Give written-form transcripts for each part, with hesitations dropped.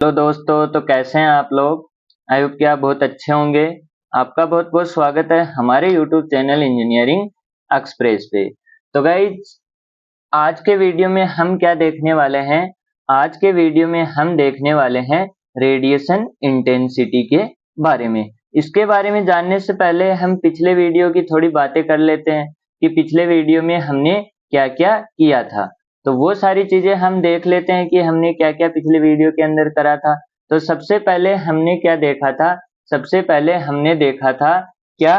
Hello दोस्तों, तो कैसे हैं आप लोग। आई होप कि आप बहुत अच्छे होंगे। आपका बहुत बहुत स्वागत है हमारे यूट्यूब चैनल इंजीनियरिंग एक्सप्रेस पे। तो गाइज, आज के वीडियो में हम क्या देखने वाले हैं। आज के वीडियो में हम देखने वाले हैं रेडिएशन इंटेंसिटी के बारे में। इसके बारे में जानने से पहले हम पिछले वीडियो की थोड़ी बातें कर लेते हैं कि पिछले वीडियो में हमने क्या क्या किया था। तो वो सारी चीजें हम देख लेते हैं कि हमने क्या क्या पिछले वीडियो के अंदर करा था। तो सबसे पहले हमने क्या देखा था। सबसे पहले हमने देखा था क्या,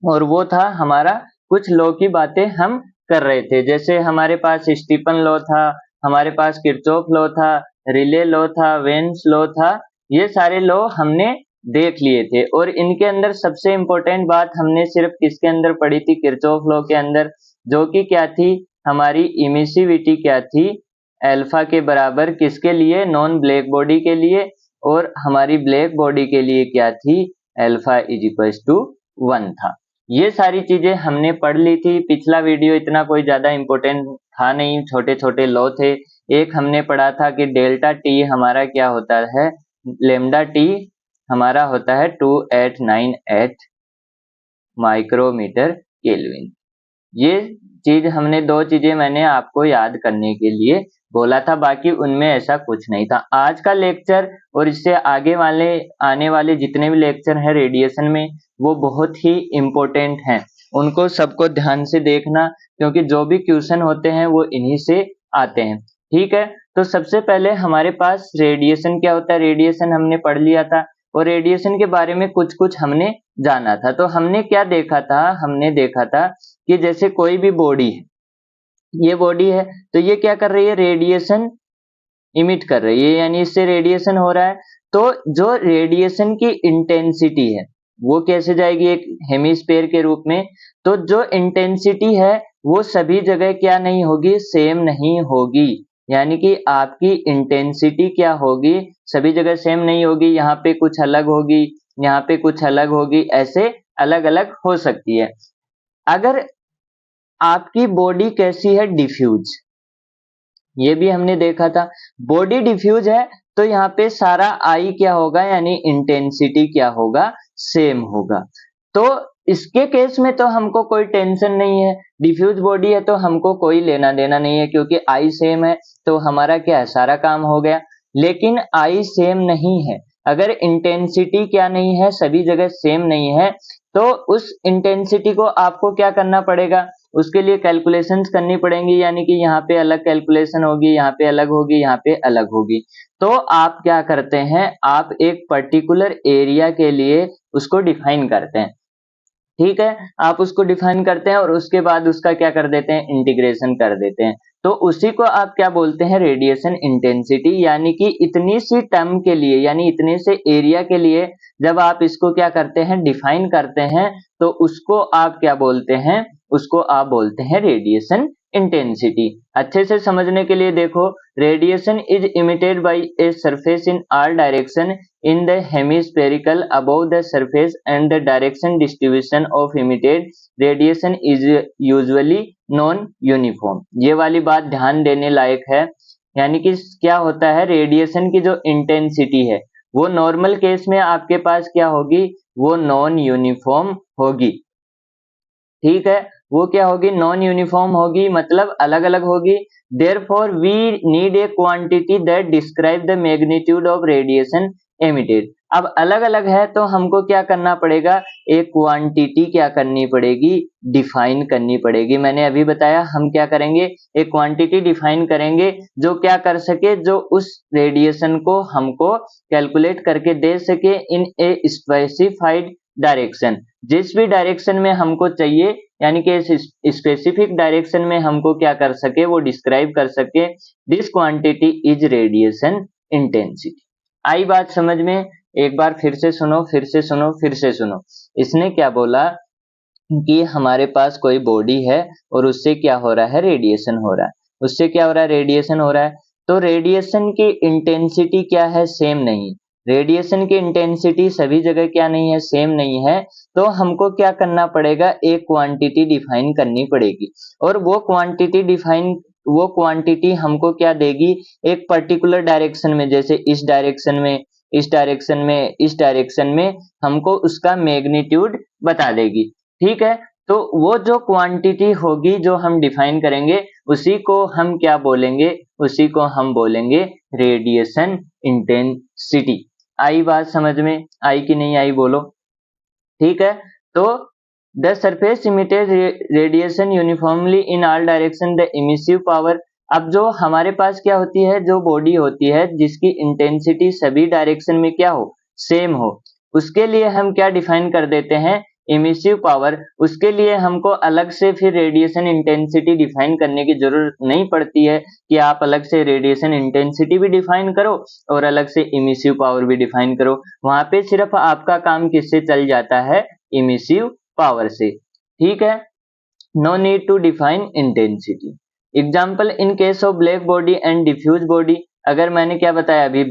और वो था हमारा कुछ लॉ की बातें हम कर रहे थे। जैसे हमारे पास स्टीफन लॉ था, हमारे पास किरचॉफ लॉ था, रिले लॉ था, वेन्स लॉ था। ये सारे लॉ हमने देख लिए थे और इनके अंदर सबसे इंपॉर्टेंट बात हमने सिर्फ किसके अंदर पढ़ी थी, किरचॉफ लॉ के अंदर, जो कि क्या थी, हमारी इमिसिविटी क्या थी, अल्फा के बराबर किसके लिए, नॉन ब्लैक बॉडी के लिए, और हमारी ब्लैक बॉडी के लिए क्या थी, अल्फा इज इक्वल टू 1 था। ये सारी चीजें हमने पढ़ ली थी। पिछला वीडियो इतना कोई ज्यादा इंपॉर्टेंट था नहीं, छोटे छोटे लॉ थे। एक हमने पढ़ा था कि डेल्टा टी हमारा क्या होता है, लेमडा टी हमारा होता है 2898 माइक्रोमीटर केल्विन। ये चीज हमने, दो चीजें मैंने आपको याद करने के लिए बोला था, बाकी उनमें ऐसा कुछ नहीं था। आज का लेक्चर और इससे आगे वाले आने वाले जितने भी लेक्चर हैं रेडिएशन में, वो बहुत ही इम्पोर्टेंट हैं। उनको सबको ध्यान से देखना, क्योंकि जो भी क्वेश्चन होते हैं वो इन्हीं से आते हैं। ठीक है, तो सबसे पहले हमारे पास रेडिएशन क्या होता है, रेडिएशन हमने पढ़ लिया था और रेडिएशन के बारे में कुछ कुछ हमने जाना था। तो हमने क्या देखा था, हमने देखा था कि जैसे कोई भी बॉडी है, ये बॉडी है, तो ये क्या कर रही है, रेडिएशन इमिट कर रही है, यानी इससे रेडिएशन हो रहा है। तो जो रेडिएशन की इंटेंसिटी है वो कैसे जाएगी, एक हेमिस्फीयर के रूप में। तो जो इंटेंसिटी है वो सभी जगह क्या नहीं होगी, सेम नहीं होगी। यानी कि आपकी इंटेंसिटी क्या होगी, सभी जगह सेम नहीं होगी। यहाँ पे कुछ अलग होगी, यहाँ पे कुछ अलग होगी, ऐसे अलग अलग हो सकती है। अगर आपकी बॉडी कैसी है, डिफ्यूज, ये भी हमने देखा था। बॉडी डिफ्यूज है तो यहाँ पे सारा आई क्या होगा, यानी इंटेंसिटी क्या होगा, सेम होगा। तो इसके केस में तो हमको कोई टेंशन नहीं है, डिफ्यूज बॉडी है तो हमको कोई लेना देना नहीं है, क्योंकि आई सेम है तो हमारा क्या है, सारा काम हो गया। लेकिन आई सेम नहीं है, अगर इंटेंसिटी क्या नहीं है, सभी जगह सेम नहीं है, तो उस इंटेंसिटी को आपको क्या करना पड़ेगा, उसके लिए कैलकुलेशंस करनी पड़ेंगी। यानी कि यहाँ पे अलग कैलकुलेशन होगी, यहाँ पे अलग होगी, यहाँ पे अलग होगी। तो आप क्या करते हैं, आप एक पर्टिकुलर एरिया के लिए उसको डिफाइन करते हैं। ठीक है, आप उसको डिफाइन करते हैं और उसके बाद उसका क्या कर देते हैं, इंटीग्रेशन कर देते हैं। तो उसी को आप क्या बोलते हैं, रेडिएशन इंटेंसिटी। यानी कि इतनी सी टर्म के लिए, यानी इतने से एरिया के लिए जब आप इसको क्या करते हैं, डिफाइन करते हैं, तो उसको आप क्या बोलते हैं, उसको आप बोलते हैं रेडिएशन इंटेंसिटी। अच्छे से समझने के लिए देखो, radiation is emitted by a surface in all direction in the hemispherical above the surface, and the direction distribution of emitted radiation is usually non uniform। ये वाली बात ध्यान देने लायक है। यानी कि क्या होता है, रेडिएशन की जो इंटेंसिटी है वो नॉर्मल केस में आपके पास क्या होगी, वो नॉन यूनिफॉर्म होगी। ठीक है, वो क्या होगी, नॉन यूनिफॉर्म होगी, मतलब अलग अलग होगी। Therefore we need a quantity that describe the magnitude of radiation emitted। अब अलग अलग है तो हमको क्या करना पड़ेगा, एक क्वांटिटी क्या करनी पड़ेगी, डिफाइन करनी पड़ेगी। मैंने अभी बताया हम क्या करेंगे, एक क्वांटिटी डिफाइन करेंगे जो क्या कर सके, जो उस रेडिएशन को हमको कैलकुलेट करके दे सके इन ए स्पेसिफाइड डायरेक्शन, जिस भी डायरेक्शन में हमको चाहिए, यानी कि इस स्पेसिफिक डायरेक्शन में हमको क्या कर सके, वो डिस्क्राइब कर सके। This quantity is radiation intensity. आई बात समझ में, एक बार फिर से सुनो, फिर से सुनो, फिर से सुनो। इसने क्या बोला कि हमारे पास कोई बॉडी है और उससे क्या हो रहा है, रेडिएशन हो रहा है। उससे क्या हो रहा है, रेडिएशन हो रहा है। तो रेडिएशन की इंटेंसिटी क्या है, सेम नहीं। रेडिएशन की इंटेंसिटी सभी जगह क्या नहीं है, सेम नहीं है। तो हमको क्या करना पड़ेगा, एक क्वांटिटी डिफाइन करनी पड़ेगी। और वो क्वांटिटी डिफाइन वो क्वांटिटी हमको क्या देगी, एक पर्टिकुलर डायरेक्शन में, जैसे इस डायरेक्शन में, इस डायरेक्शन में, इस डायरेक्शन में हमको उसका मैग्नीट्यूड बता देगी। ठीक है, तो वो जो क्वांटिटी होगी जो हम डिफाइन करेंगे उसी को हम क्या बोलेंगे, उसी को हम बोलेंगे रेडिएशन इंटेंसिटी। आई बात समझ में? आई कि नहीं आई बोलो। ठीक है, तो the surface emitted radiation uniformly in all direction, the emissive power. अब जो हमारे पास क्या होती है, जो बॉडी होती है जिसकी इंटेंसिटी सभी डायरेक्शन में क्या हो, सेम हो, उसके लिए हम क्या डिफाइन कर देते हैं, इमिसिव पावर। उसके लिए हमको अलग से फिर रेडिएशन इंटेंसिटी डिफाइन करने की जरूरत नहीं पड़ती है कि आप अलग से रेडिएशन इंटेंसिटी भी डिफाइन करो और अलग से इमिसिव पावर भी डिफाइन करो। वहां पे सिर्फ आपका काम किससे चल जाता है, इमिसिव पावर से। ठीक है, no need to define intensity. Example in case of black body and diffuse body. अगर मैंने क्या बताया अभी,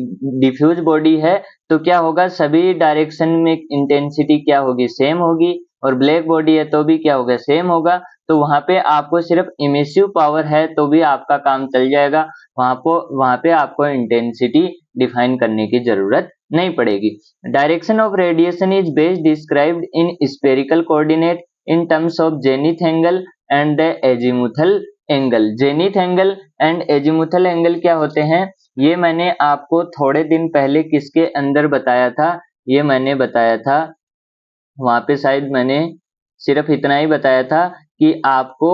डिफ्यूज बॉडी है तो क्या होगा, सभी डायरेक्शन में इंटेंसिटी क्या होगी, सेम होगी, और ब्लैक बॉडी है तो भी क्या होगा, सेम होगा। तो वहां पे आपको सिर्फ इमिसिव पावर है तो भी आपका काम चल जाएगा, वहां पे आपको इंटेंसिटी डिफाइन करने की जरूरत नहीं पड़ेगी। Direction of radiation is best described in spherical coordinate in terms of zenith angle and the azimuthal angle। Zenith angle and azimuthal angle क्या होते हैं, ये मैंने आपको थोड़े दिन पहले किसके अंदर बताया था, ये मैंने बताया था वहां पे, शायद मैंने सिर्फ इतना ही बताया था कि आपको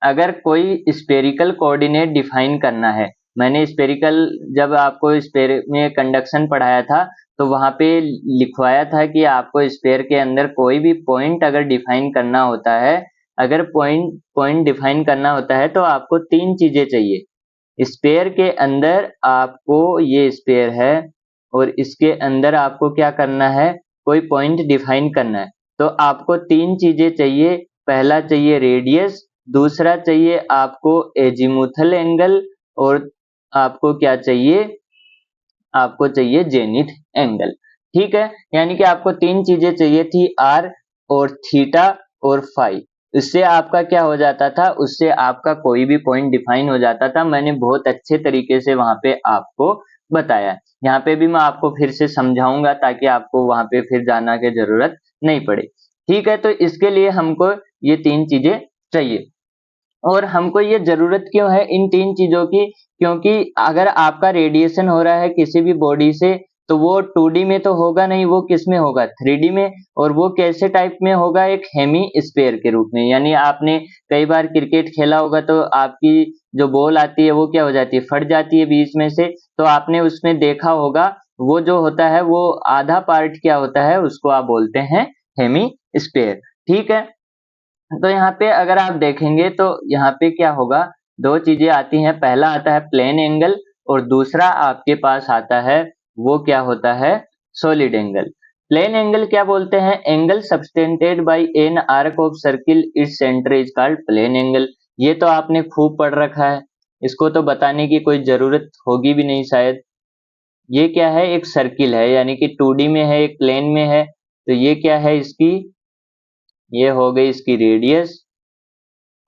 अगर कोई स्पेरिकल कोऑर्डिनेट डिफाइन करना है, मैंने स्पेरिकल जब आपको स्पेयर में कंडक्शन पढ़ाया था तो वहां पे लिखवाया था कि आपको स्पेयर के अंदर कोई भी पॉइंट अगर डिफाइन करना होता है, अगर पॉइंट डिफाइन करना होता है तो आपको तीन चीजें चाहिए। स्पेयर के अंदर आपको, ये स्पेयर है और इसके अंदर आपको क्या करना है, कोई पॉइंट डिफाइन करना है, तो आपको तीन चीजें चाहिए। पहला चाहिए रेडियस, दूसरा चाहिए आपको एजिमुथल एंगल, और आपको क्या चाहिए, आपको चाहिए जेनिथ एंगल। ठीक है, यानी कि आपको तीन चीजें चाहिए थी, आर और थीटा और फाई। इससे आपका क्या हो जाता था, उससे आपका कोई भी पॉइंट डिफाइन हो जाता था। मैंने बहुत अच्छे तरीके से वहां पे आपको बताया, यहाँ पे भी मैं आपको फिर से समझाऊंगा ताकि आपको वहां पे फिर जाना की जरूरत नहीं पड़े। ठीक है, तो इसके लिए हमको ये तीन चीजें चाहिए। और हमको ये जरूरत क्यों है इन तीन चीजों की, क्योंकि अगर आपका रेडिएशन हो रहा है किसी भी बॉडी से तो वो 2D में तो होगा नहीं, वो किस में होगा, 3D में। और वो कैसे टाइप में होगा, एक हेमी स्फीयर के रूप में। यानी आपने कई बार क्रिकेट खेला होगा तो आपकी जो बॉल आती है वो क्या हो जाती है, फट जाती है बीच में से, तो आपने उसमें देखा होगा वो जो होता है वो आधा पार्ट क्या होता है, उसको आप बोलते हैं हेमी स्फीयर। ठीक है, तो यहाँ पे अगर आप देखेंगे तो यहाँ पे क्या होगा, दो चीजें आती हैं, पहला आता है प्लेन एंगल और दूसरा आपके पास आता है वो क्या होता है, सॉलिड एंगल। प्लेन एंगल क्या बोलते हैं, angle subtended by an arc of circle, its centre is called plane angle. ये तो आपने खूब पढ़ रखा है, इसको तो बताने की कोई जरूरत होगी भी नहीं शायद। ये क्या है, एक सर्किल है, यानी कि 2D में है, एक प्लेन में है, तो ये क्या है इसकी, ये हो गई इसकी रेडियस,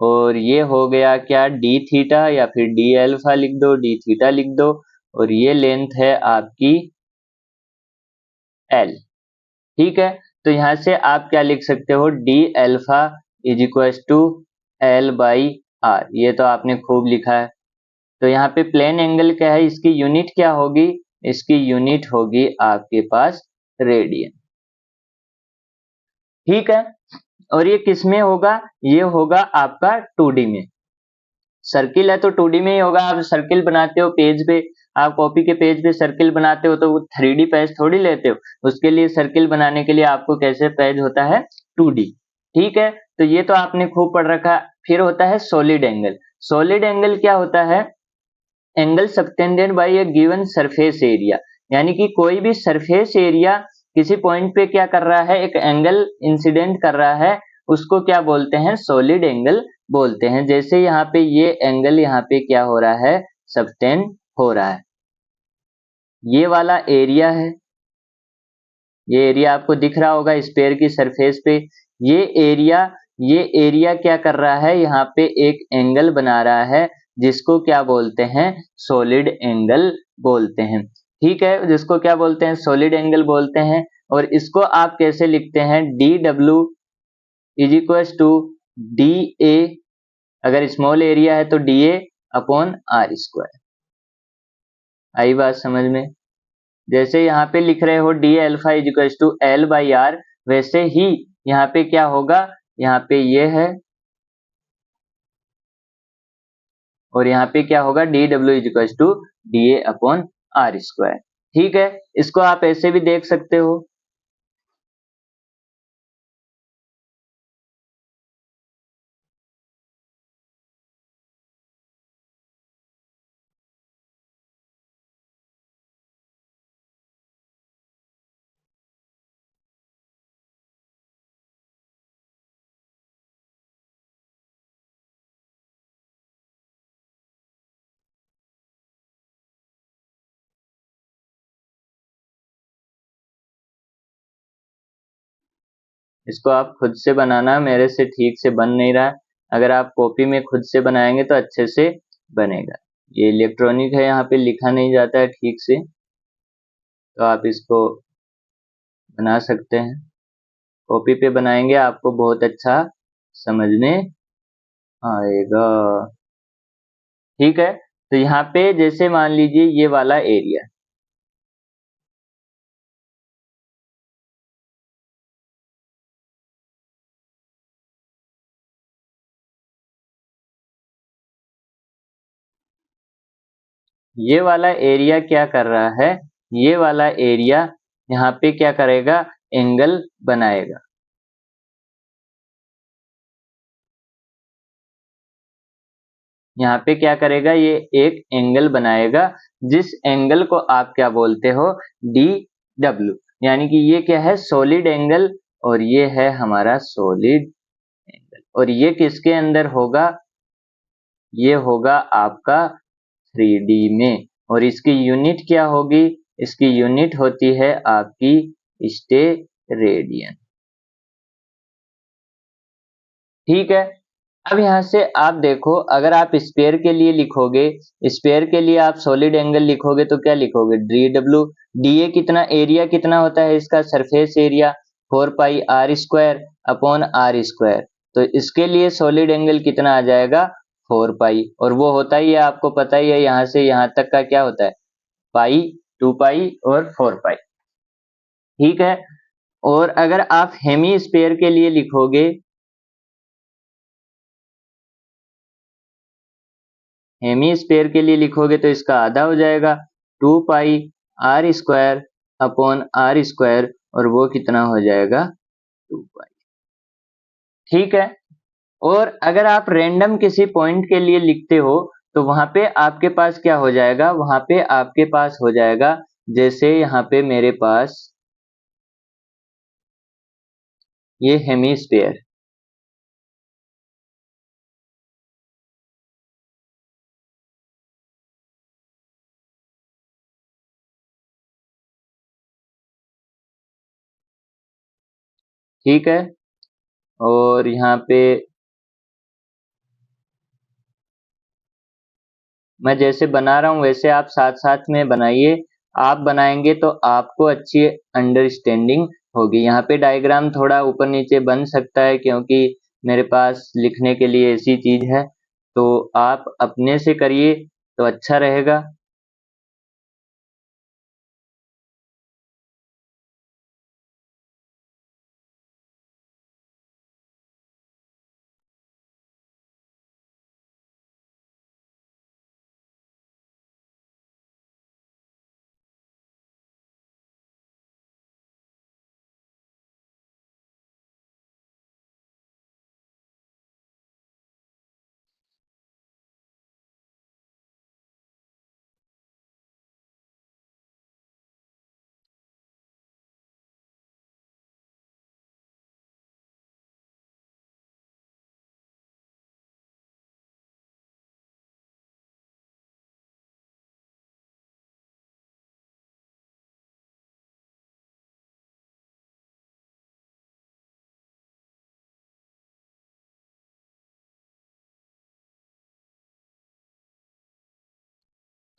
और ये हो गया क्या, डी थीटा, या फिर डी अल्फा लिख दो, डी थीटा लिख दो, और ये लेंथ है आपकी एल। ठीक है, तो यहां से आप क्या लिख सकते हो, d alpha is equal to L by r. ये तो आपने खूब लिखा है। तो यहाँ पे प्लेन एंगल क्या है, इसकी यूनिट क्या होगी, इसकी यूनिट होगी आपके पास रेडियन। ठीक है, और ये किस में होगा, ये होगा आपका 2D में। सर्किल है तो 2D में ही होगा। आप सर्किल बनाते हो पेज पे, आप कॉपी के पेज पे सर्किल बनाते हो तो वो 3D पेज थोड़ी लेते हो, उसके लिए सर्किल बनाने के लिए आपको कैसे पेज होता है, 2D। ठीक है, तो ये तो आपने खूब पढ़ रखा। फिर होता है सॉलिड एंगल। सॉलिड एंगल क्या होता है, एंगल सबटेंडेड बाय ए गिवन सरफेस एरिया, यानी कि कोई भी सरफेस एरिया किसी पॉइंट पे क्या कर रहा है, एक एंगल इंसिडेंट कर रहा है, उसको क्या बोलते हैं, सॉलिड एंगल बोलते हैं। जैसे यहाँ पे ये एंगल यहाँ पे क्या हो रहा है, सबटेंड हो रहा है। ये वाला एरिया है, ये एरिया आपको दिख रहा होगा स्फीयर की सरफेस पे। ये एरिया क्या कर रहा है, यहाँ पे एक एंगल बना रहा है, जिसको क्या बोलते हैं, सॉलिड एंगल बोलते हैं। ठीक है, जिसको क्या बोलते हैं, सॉलिड एंगल बोलते हैं। और इसको आप कैसे लिखते हैं, D W is equal to D A, अगर स्मॉल एरिया है तो D A upon are square. आई बात समझ में? जैसे यहाँ पे लिख रहे हो D alpha is equal to L by R, वैसे ही यहाँ पे क्या होगा, यहाँ पे ये है और यहाँ पे क्या होगा, d W is equal to D A upon are square. ठीक है, इसको आप ऐसे भी देख सकते हो। इसको आप खुद से बनाना, मेरे से ठीक से बन नहीं रहा है। अगर आप कॉपी में खुद से बनाएंगे तो अच्छे से बनेगा। ये इलेक्ट्रॉनिक है, यहाँ पे लिखा नहीं जाता है ठीक से, तो आप इसको बना सकते हैं। कॉपी पे बनाएंगे आपको बहुत अच्छा समझ में आएगा। ठीक है, तो यहाँ पे जैसे मान लीजिए ये वाला एरिया, ये वाला एरिया क्या कर रहा है, ये वाला एरिया यहाँ पे क्या करेगा, एंगल बनाएगा। यहाँ पे क्या करेगा, ये एक एंगल बनाएगा, जिस एंगल को आप क्या बोलते हो, डी डब्ल्यू। यानी कि ये क्या है, सॉलिड एंगल, और ये है हमारा सॉलिड एंगल। और ये किसके अंदर होगा, ये होगा आपका 3D में। और इसकी यूनिट क्या होगी, इसकी यूनिट होती है आपकी स्टेरेडियन। ठीक है, अब यहाँ से आप देखो, अगर आप स्पेयर के लिए लिखोगे, स्पेयर के लिए आप सॉलिड एंगल लिखोगे तो क्या लिखोगे, डी डब्ल्यू, डी ए कितना, एरिया कितना होता है इसका, surface area 4 pi are square upon are square. तो इसके लिए सॉलिड एंगल कितना आ जाएगा, 4 पाई, और वो होता ही है, आपको पता ही है, यहाँ से यहाँ तक का क्या होता है, पाई, 2 पाई और 4 पाई। ठीक है, और अगर आप हेमी स्पेयर के लिए लिखोगे, हेमी स्पेयर के लिए लिखोगे तो इसका आधा हो जाएगा, 2 pi are square upon are square, और वो कितना हो जाएगा, 2 पाई। ठीक है, और अगर आप रैंडम किसी पॉइंट के लिए लिखते हो तो वहां पे आपके पास क्या हो जाएगा, वहां पे आपके पास हो जाएगा, जैसे यहाँ पे मेरे पास ये हेमी स्पेयर। ठीक है, और यहाँ पे मैं जैसे बना रहा हूँ वैसे आप साथ साथ में बनाइए। आप बनाएंगे तो आपको अच्छी अंडरस्टैंडिंग होगी। यहाँ पे डायग्राम थोड़ा ऊपर नीचे बन सकता है क्योंकि मेरे पास लिखने के लिए ऐसी चीज है, तो आप अपने से करिए तो अच्छा रहेगा।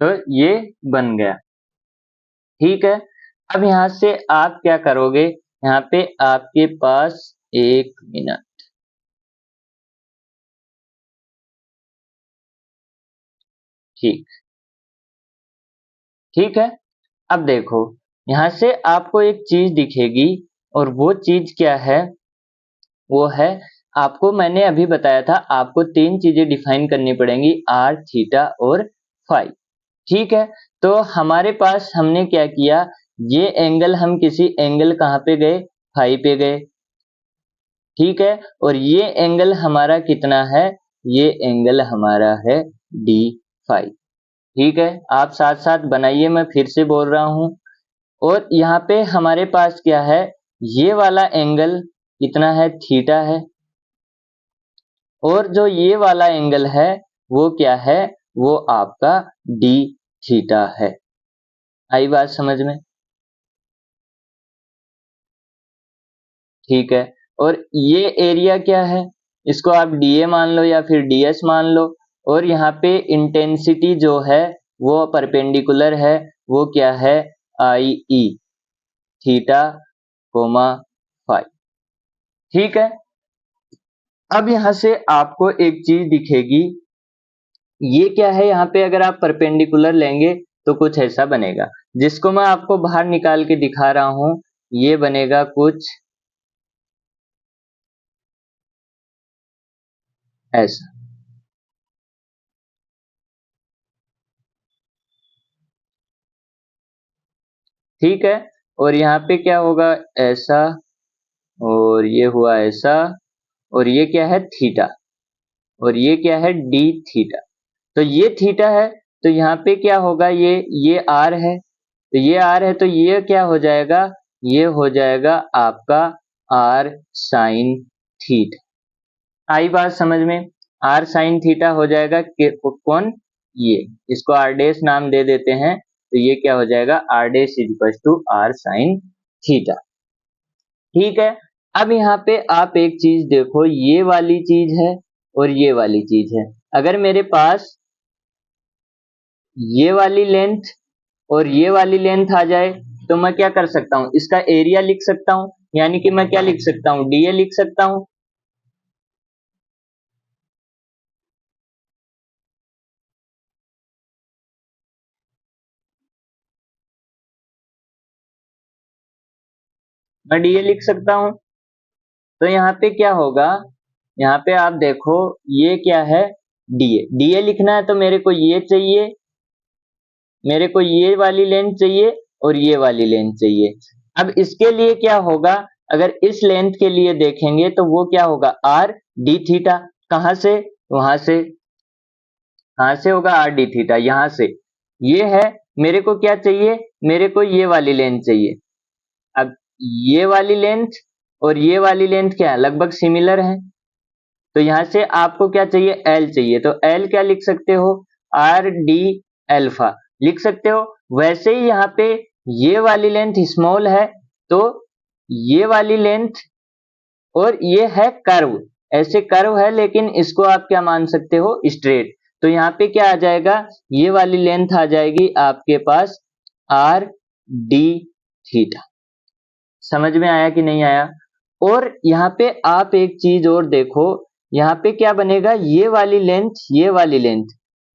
तो ये बन गया। ठीक है, अब यहां से आप क्या करोगे, यहाँ पे आपके पास 1 मिनट। ठीक ठीक है, अब देखो यहां से आपको एक चीज दिखेगी, और वो चीज क्या है, वो है, आपको मैंने अभी बताया था आपको 3 चीजें डिफाइन करनी पड़ेंगी, आर, थीटा और फाई। ठीक है, तो हमारे पास हमने क्या किया, ये एंगल हम किसी एंगल कहाँ पे गए, फाई पे गए। ठीक है, और ये एंगल हमारा कितना है, ये एंगल हमारा है डी फाई। ठीक है, आप साथ साथ बनाइए, मैं फिर से बोल रहा हूं। और यहाँ पे हमारे पास क्या है, ये वाला एंगल कितना है, थीटा है, और जो ये वाला एंगल है वो क्या है, वो आपका डी थीटा है। आई बात समझ में? ठीक है, और ये एरिया क्या है, इसको आप डीए मान लो या फिर डीएस मान लो, और यहाँ पे इंटेंसिटी जो है वो परपेंडिकुलर है, वो क्या है, आई ई, थीटा कोमा फाई। ठीक है, अब यहाँ से आपको एक चीज दिखेगी, ये क्या है, यहाँ पे अगर आप परपेंडिकुलर लेंगे तो कुछ ऐसा बनेगा, जिसको मैं आपको बाहर निकाल के दिखा रहा हूं, ये बनेगा कुछ ऐसा। ठीक है, और यहाँ पे क्या होगा, ऐसा, और ये हुआ ऐसा, और ये क्या है, थीटा, और ये क्या है, डी थीटा। तो ये थीटा है, तो यहाँ पे क्या होगा, ये आर है, तो ये आर है, तो ये क्या हो जाएगा, ये हो जाएगा आपका आर साइन थीटा। आई बात समझ में? आर साइन थीटा हो जाएगा कौन, ये, इसको आर डेस नाम दे देते हैं, तो ये क्या हो जाएगा, r dash is equal to r sine theta. ठीक है, अब यहाँ पे आप एक चीज देखो, ये वाली चीज है और ये वाली चीज है, अगर मेरे पास ये वाली लेंथ और ये वाली लेंथ आ जाए, तो मैं क्या कर सकता हूं, इसका एरिया लिख सकता हूं, यानी कि मैं क्या लिख सकता हूं, डीए लिख सकता हूं। मैं डीए लिख सकता हूं, तो यहाँ पे क्या होगा, यहाँ पे आप देखो, ये क्या है, डीए, डीए लिखना है तो मेरे को ये चाहिए, मेरे को ये वाली लेंथ चाहिए और ये वाली लेंथ चाहिए। अब इसके लिए क्या होगा, अगर इस लेंथ के लिए देखेंगे तो वो क्या होगा, आर डी थीटा, कहां से, वहां से, कहां से होगा, आर डी थीटा, यहां से। ये है, मेरे को क्या चाहिए, मेरे को ये वाली लेंथ चाहिए। अब ये वाली लेंथ और ये वाली लेंथ क्या है, लगभग सिमिलर है, तो यहां से आपको क्या चाहिए, एल चाहिए, तो एल क्या लिख सकते हो, आर डी एल्फा लिख सकते हो। वैसे ही यहाँ पे ये वाली लेंथ स्मॉल है, तो ये वाली लेंथ, और ये है कर्व, ऐसे कर्व है, लेकिन इसको आप क्या मान सकते हो, स्ट्रेट, तो यहाँ पे क्या आ जाएगा, ये वाली लेंथ आ जाएगी आपके पास आर डी थीटा। समझ में आया कि नहीं आया? और यहाँ पे आप एक चीज और देखो, यहाँ पे क्या बनेगा, ये वाली लेंथ, ये वाली लेंथ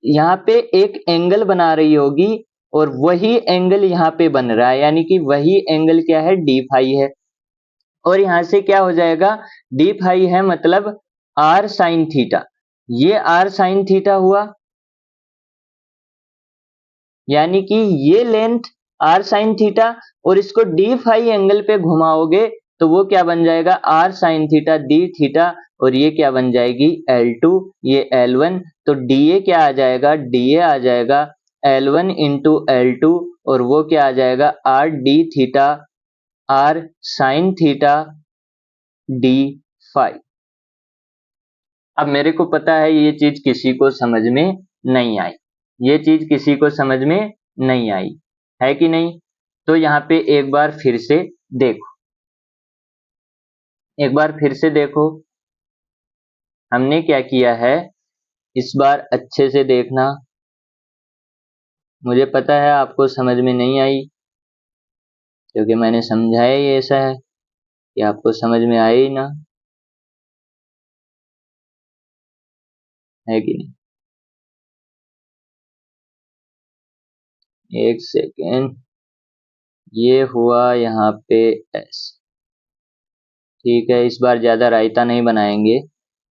यहाँ पे एक एंगल बना रही होगी, और वही एंगल यहाँ पे बन रहा है, यानी कि वही एंगल क्या है, डी फाई है, और यहाँ से क्या हो जाएगा, डी फाई है मतलब आर साइन थीटा, ये आर साइन थीटा हुआ, यानी कि ये लेंथ आर साइन थीटा, और इसको डी फाई एंगल पे घुमाओगे तो वो क्या बन जाएगा, r sine theta D theta, और ये क्या बन जाएगी, L2, ये L1, तो डीए क्या आ जाएगा, डीए आ जाएगा L1 इंटू L2, और वो क्या आ जाएगा, r d theta, r sine theta D phi. अब मेरे को पता है ये चीज किसी को समझ में नहीं आई, ये चीज किसी को समझ में नहीं आई, है कि नहीं? तो यहाँ पे एक बार फिर से देखो, एक बार फिर से देखो, हमने क्या किया है, इस बार अच्छे से देखना। मुझे पता है आपको समझ में नहीं आई, क्योंकि मैंने समझाया ही ऐसा है कि आपको समझ में आए ही ना, है कि नहीं। एक सेकेंड, ये हुआ यहाँ पे एस। ठीक है, इस बार ज्यादा रायता नहीं बनाएंगे,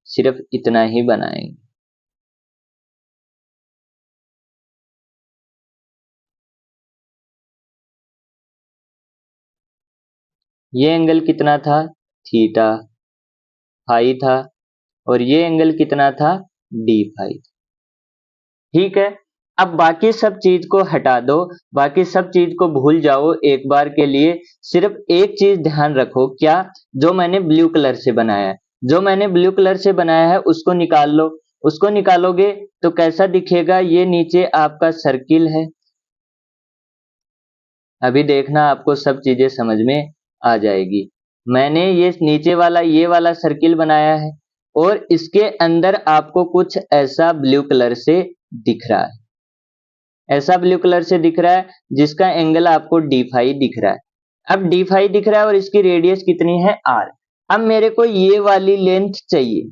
सिर्फ इतना ही बनाएंगे। ये एंगल कितना था, थीटा फाई था, और ये एंगल कितना था, डी फाई। ठीक है, अब बाकी सब चीज को हटा दो, बाकी सब चीज को भूल जाओ एक बार के लिए। सिर्फ एक चीज ध्यान रखो, क्या, जो मैंने ब्लू कलर से बनाया है, जो मैंने ब्लू कलर से बनाया है उसको निकाल लो। उसको निकालोगे तो कैसा दिखेगा, ये नीचे आपका सर्किल है। अभी देखना आपको सब चीजें समझ में आ जाएगी। मैंने ये नीचे वाला ये वाला सर्किल बनाया है, और इसके अंदर आपको कुछ ऐसा ब्लू कलर से दिख रहा है, ऐसा ब्लू कलर से दिख रहा है, जिसका एंगल आपको डी फाई दिख रहा है। अब डी फाई दिख रहा है और इसकी रेडियस कितनी है, आर। अब मेरे को ये वाली लेंथ चाहिए,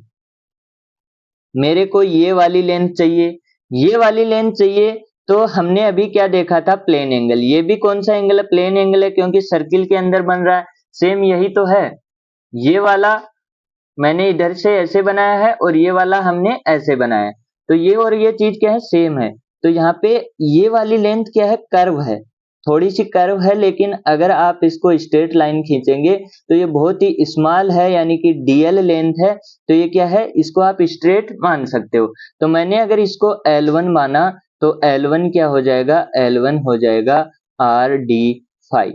मेरे को ये वाली लेंथ चाहिए, ये वाली लेंथ चाहिए। तो हमने अभी क्या देखा था, प्लेन एंगल। ये भी कौन सा एंगल है, प्लेन एंगल है, क्योंकि सर्किल के अंदर बन रहा है। सेम यही तो है, ये वाला मैंने इधर से ऐसे बनाया है और ये वाला हमने ऐसे बनाया है, तो ये और ये चीज क्या है, सेम है। तो यहाँ पे ये वाली लेंथ क्या है, कर्व है, थोड़ी सी कर्व है, लेकिन अगर आप इसको स्ट्रेट लाइन खींचेंगे तो ये बहुत ही स्मॉल है, यानी कि डीएल लेंथ है। तो ये क्या है, इसको आप स्ट्रेट मान सकते हो। तो मैंने अगर इसको L1 माना, तो L1 क्या हो जाएगा, L1 हो जाएगा आर डी फाइव।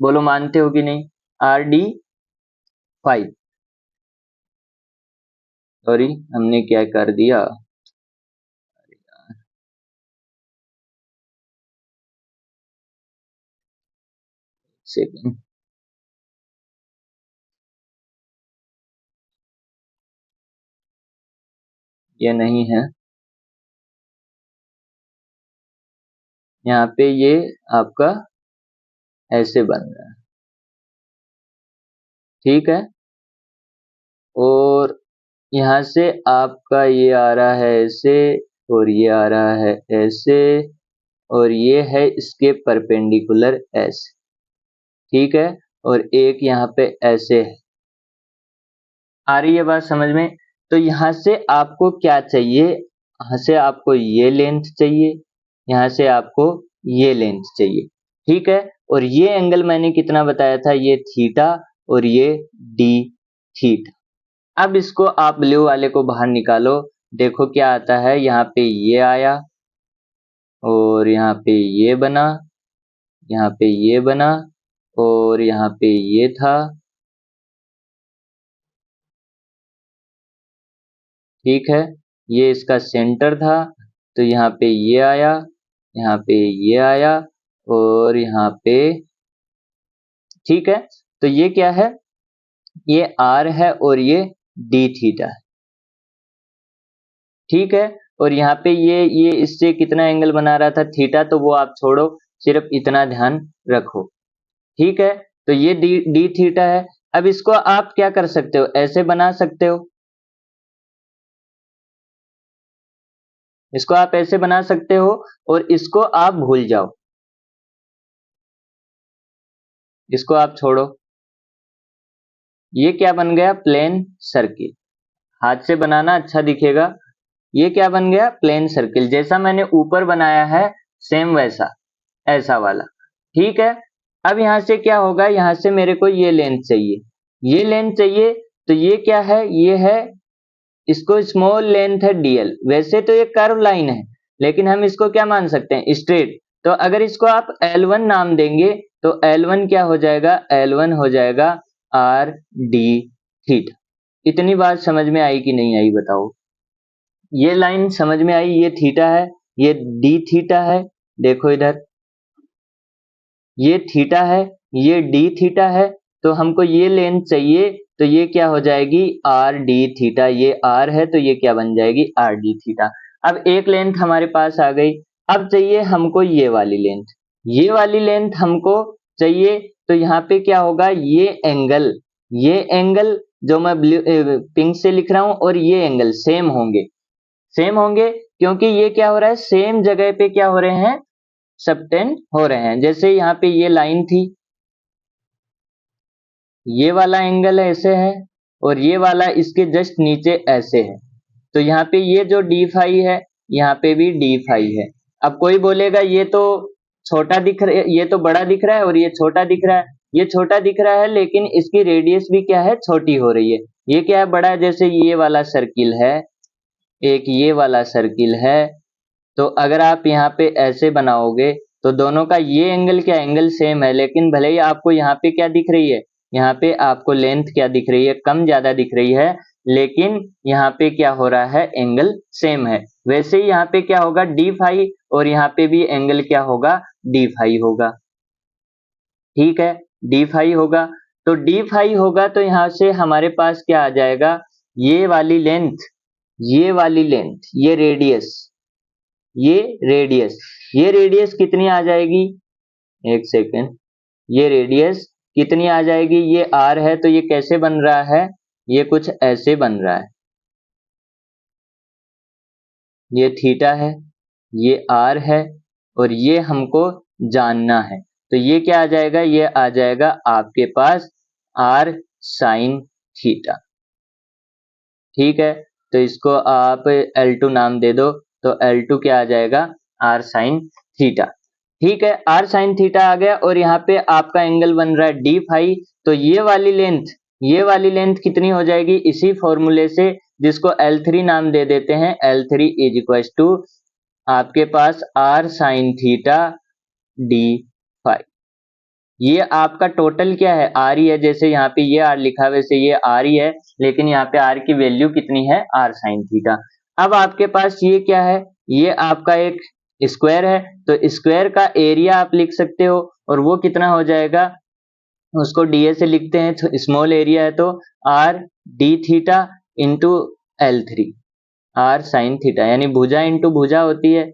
बोलो मानते हो कि नहीं, आर डी फाइव। सॉरी, हमने क्या कर दिया, सेकंड, ये नहीं है, यहाँ पे ये आपका ऐसे बन रहा है। ठीक है, और यहाँ से आपका ये आ रहा है ऐसे, और ये आ रहा है ऐसे, और ये है इसके परपेंडिकुलर ऐसे। ठीक है, और एक यहाँ पे ऐसे है। आ रही है बात समझ में। तो यहाँ से आपको क्या चाहिए, यहाँ से आपको ये लेंथ चाहिए, यहाँ से आपको ये लेंथ चाहिए। ठीक है, और ये एंगल मैंने कितना बताया था, ये थीटा, और ये डी थीटा। अब इसको आप ब्लू वाले को बाहर निकालो, देखो क्या आता है। यहाँ पे ये आया, और यहाँ पे ये बना, यहाँ पे ये बना, और यहाँ पे ये था। ठीक है, ये इसका सेंटर था, तो यहाँ पे ये आया, यहाँ पे ये आया, और यहाँ पे। ठीक है, तो ये क्या है, ये आर है, और ये डी थीटा है। ठीक है, और यहाँ पे ये इससे कितना एंगल बना रहा था, थीटा, तो वो आप छोड़ो, सिर्फ इतना ध्यान रखो। ठीक है, तो ये डी थीटा है। अब इसको आप क्या कर सकते हो, ऐसे बना सकते हो, इसको आप ऐसे बना सकते हो, और इसको आप भूल जाओ, इसको आप छोड़ो। ये क्या बन गया, प्लेन सर्किल। हाथ से बनाना अच्छा दिखेगा। ये क्या बन गया, प्लेन सर्किल, जैसा मैंने ऊपर बनाया है सेम वैसा, ऐसा वाला। ठीक है, अब यहां से क्या होगा, यहां से मेरे को ये लेंथ चाहिए, ये लेंथ चाहिए। तो ये क्या है, ये है, इसको स्मॉल लेंथ है डीएल। वैसे तो ये कर्व लाइन है, लेकिन हम इसको क्या मान सकते हैं, स्ट्रेट। तो अगर इसको आप L1 नाम देंगे, तो L1 क्या हो जाएगा, L1 हो जाएगा आर डी थीटा। इतनी बात समझ में आई कि नहीं आई, बताओ। ये लाइन समझ में आई, ये थीटा है, ये डी थीटा है, देखो इधर, ये थीटा है, ये डी थीटा है। तो हमको ये लेंथ चाहिए, तो ये क्या हो जाएगी, आर डी थीटा। ये आर है, तो ये क्या बन जाएगी, आर डी थीटा। अब एक लेंथ हमारे पास आ गई। अब चाहिए हमको ये वाली लेंथ, ये वाली लेंथ हमको चाहिए, तो यहाँ पे क्या होगा, ये एंगल जो मैं पिंक से लिख रहा हूं और ये एंगल सेम होंगे क्योंकि ये क्या हो रहा है, सेम जगह पे क्या हो रहे हैं, सबटेंड हो रहे हैं। जैसे यहाँ पे ये लाइन थी, ये वाला एंगल ऐसे है और ये वाला इसके जस्ट नीचे ऐसे है, तो यहाँ पे ये जो डी फाई है, यहाँ पे भी डी फाई है। अब कोई बोलेगा ये तो छोटा दिख रहा है, ये तो बड़ा दिख रहा है और ये छोटा दिख रहा है। ये छोटा दिख रहा है लेकिन इसकी रेडियस भी क्या है, छोटी हो रही है। ये क्या है, बड़ा है। जैसे ये वाला सर्किल है, एक ये वाला सर्किल है, तो अगर आप यहाँ पे ऐसे बनाओगे तो दोनों का ये एंगल क्या, एंगल सेम है, लेकिन भले ही आपको यहाँ पे क्या दिख रही है, यहाँ पे आपको लेंथ क्या दिख रही है, कम ज्यादा दिख रही है, लेकिन यहाँ पे क्या हो रहा है, एंगल सेम है। वैसे ही यहाँ पे क्या होगा, डी फाई, और यहाँ पे भी एंगल क्या होगा, डी फाई होगा। ठीक है, डी फाई होगा। तो डी फाई होगा तो यहाँ से हमारे पास क्या आ जाएगा, ये वाली लेंथ, ये रेडियस, ये रेडियस कितनी आ जाएगी, एक सेकेंड, ये रेडियस कितनी आ जाएगी, ये आर है तो ये कैसे बन रहा है, ये कुछ ऐसे बन रहा है, ये थीटा है, ये आर है, और ये हमको जानना है। तो ये क्या आ जाएगा, ये आ जाएगा आपके पास आर साइन थीटा। ठीक है, तो इसको आप L2 नाम दे दो, तो L2 क्या आ जाएगा, आर साइन थीटा। ठीक है, आर साइन थीटा आ गया, और यहाँ पे आपका एंगल बन रहा है डी फाई। तो ये वाली लेंथ कितनी हो जाएगी, इसी फॉर्मूले से, जिसको L3 नाम दे देते हैं, L3 इज इक्वल टू आपके पास R sine theta D phi. ये आपका टोटल क्या है, आर ही है। जैसे यहाँ पे ये आर लिखा है वैसे ये आर ही है, लेकिन यहाँ पे आर की वैल्यू कितनी है, आर साइन थीटा। अब आपके पास ये क्या है, ये आपका एक स्क्वायर है, तो स्क्वायर का एरिया आप लिख सकते हो, और वो कितना हो जाएगा, उसको डीए से लिखते हैं, तो स्मॉल एरिया है तो r d theta into L3 r sine theta, यानी भुजा इंटू भुजा होती है,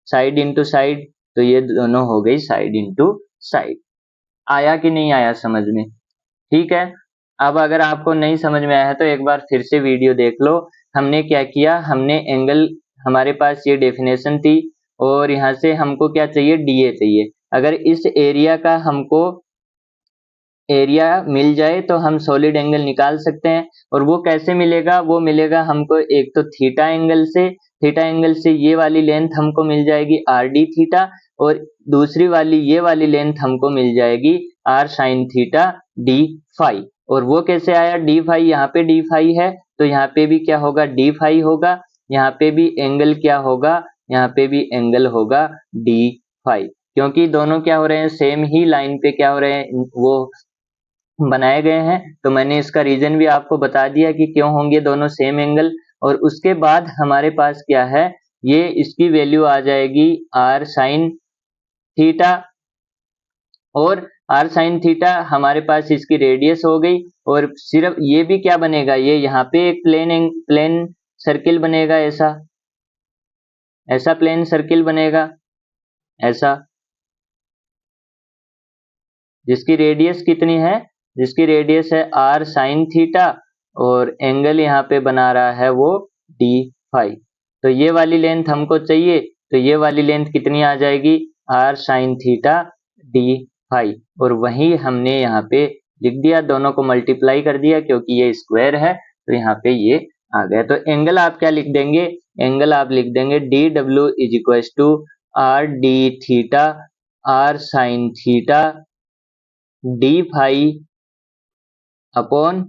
साइड इंटू साइड, तो ये दोनों हो गई साइड इंटू साइड। आया कि नहीं आया समझ में? ठीक है, अब अगर आपको नहीं समझ में आया है तो एक बार फिर से वीडियो देख लो। हमने क्या किया, हमने एंगल, हमारे पास ये डेफिनेशन थी, और यहाँ से हमको क्या चाहिए, डीए चाहिए। अगर इस एरिया का हमको एरिया मिल जाए तो हम सॉलिड एंगल निकाल सकते हैं। और वो कैसे मिलेगा, वो मिलेगा हमको एक तो थीटा एंगल से ये वाली लेंथ हमको मिल जाएगी आर डी थीटा, और दूसरी वाली ये वाली लेंथ हमको मिल जाएगी r sine theta D phi. और वो कैसे आया, डी फाई, यहाँ पे डी फाई है तो यहाँ पे भी क्या होगा, डी फाई होगा, यहाँ पे भी एंगल क्या होगा, यहाँ पे भी एंगल होगा डी फाई, क्योंकि दोनों क्या हो रहे हैं, सेम ही लाइन पे क्या हो रहे हैं, वो बनाए गए हैं। तो मैंने इसका रीजन भी आपको बता दिया कि क्यों होंगे दोनों सेम एंगल। और उसके बाद हमारे पास क्या है, ये इसकी वैल्यू आ जाएगी आर साइन थीटा, और आर साइन थीटा हमारे पास इसकी रेडियस हो गई। और सिर्फ ये भी क्या बनेगा, ये यहाँ पे एक प्लेन सर्किल बनेगा, ऐसा प्लेन सर्किल बनेगा, ऐसा, जिसकी रेडियस कितनी है, जिसकी रेडियस है आर साइन थीटा, और एंगल यहाँ पे बना रहा है वो डी फाई। तो ये वाली लेंथ हमको चाहिए, तो ये वाली लेंथ कितनी आ जाएगी, r sine theta D phi, और वही हमने यहाँ पे लिख दिया, दोनों को मल्टीप्लाई कर दिया क्योंकि ये स्क्वायर है, तो यहाँ पे ये आ गया। तो एंगल आप क्या लिख देंगे, एंगल आप लिख देंगे d W is equal to r d theta r sine theta D phi upon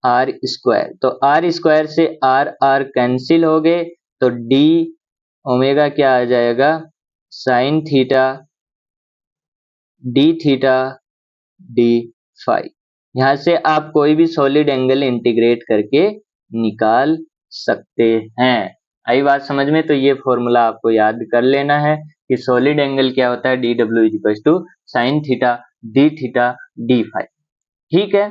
are square. तो आर स्क्वायर से आर कैंसिल हो गए, तो डी ओमेगा क्या आ जाएगा, sine theta D theta D phi. यहां से आप कोई भी सॉलिड एंगल इंटीग्रेट करके निकाल सकते हैं। आई बात समझ में? तो ये फॉर्मूला आपको याद कर लेना है कि सॉलिड एंगल क्या होता है, d W is equal to sine theta D phi. ठीक है,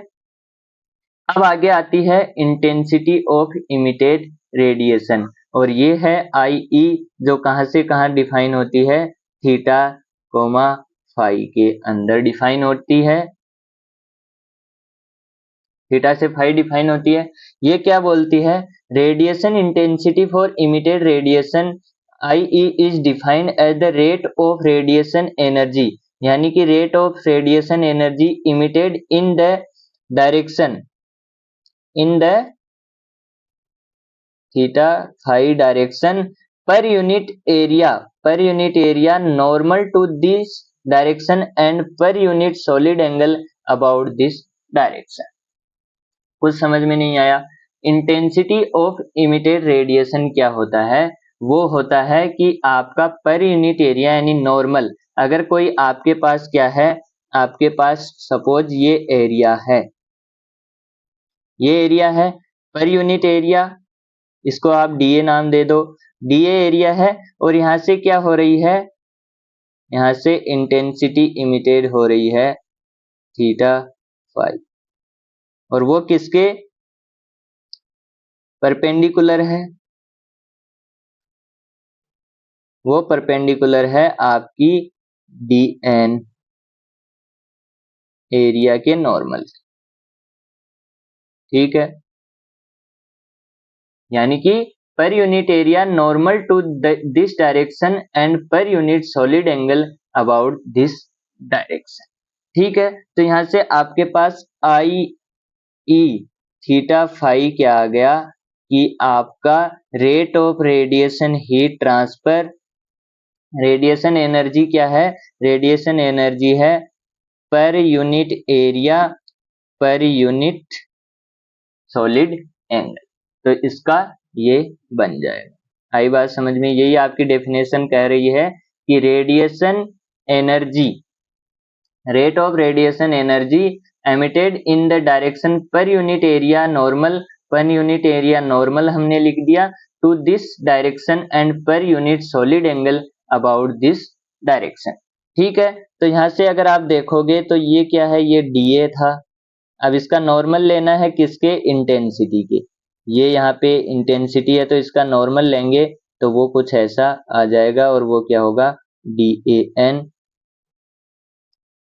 अब आगे आती है इंटेंसिटी ऑफ इमिटेड रेडिएशन। और ये है आई ई, जो कहाँ से कहाँ डिफाइन होती है, थीटा कोमा फाई के अंदर डिफाइन होती है, थीटा से फाई डिफाइन होती है। ये क्या बोलती है, radiation intensity for emitted radiation I e is defined as the rate of radiation energy, यानी कि rate of radiation energy emitted in the direction, in the theta phi direction per unit area normal to this direction and per unit solid angle about this direction। कुछ समझ में नहीं आया। Intensity of emitted radiation क्या होता है, वो होता है कि आपका पर यूनिट एरिया यानी नॉर्मल, अगर कोई आपके पास क्या है, आपके पास सपोज ये एरिया है, ये एरिया है पर यूनिट एरिया, इसको आप डीए नाम दे दो, डीए एरिया है और यहां से क्या हो रही है, यहां से इंटेंसिटी इमिटेड हो रही है थीटा फाई, और वो किसके परपेंडिकुलर है, वो परपेंडिकुलर है आपकी डीएन एरिया के नॉर्मल, ठीक है, यानी कि per unit area normal to this direction and per unit solid angle about this direction, ठीक है। तो यहां से आपके पास आई ई थीटा फाई क्या आ गया कि आपका rate of radiation heat transfer, radiation energy क्या है, रेडिएशन एनर्जी है पर यूनिट एरिया पर यूनिट सॉलिड एंगल, तो इसका ये बन जाएगा। आई बात समझ में, यही आपकी डेफिनेशन कह रही है कि radiation energy, rate of radiation energy emitted in the direction per unit area normal, per unit area normal हमने लिख दिया, to this direction and per unit solid angle about this direction, ठीक है। तो यहां से अगर आप देखोगे तो ये क्या है, ये डीए था, अब इसका नॉर्मल लेना है किसके, इंटेंसिटी के, ये यहाँ पे इंटेंसिटी है तो इसका नॉर्मल लेंगे तो वो कुछ ऐसा आ जाएगा, और वो क्या होगा, डी ए एन,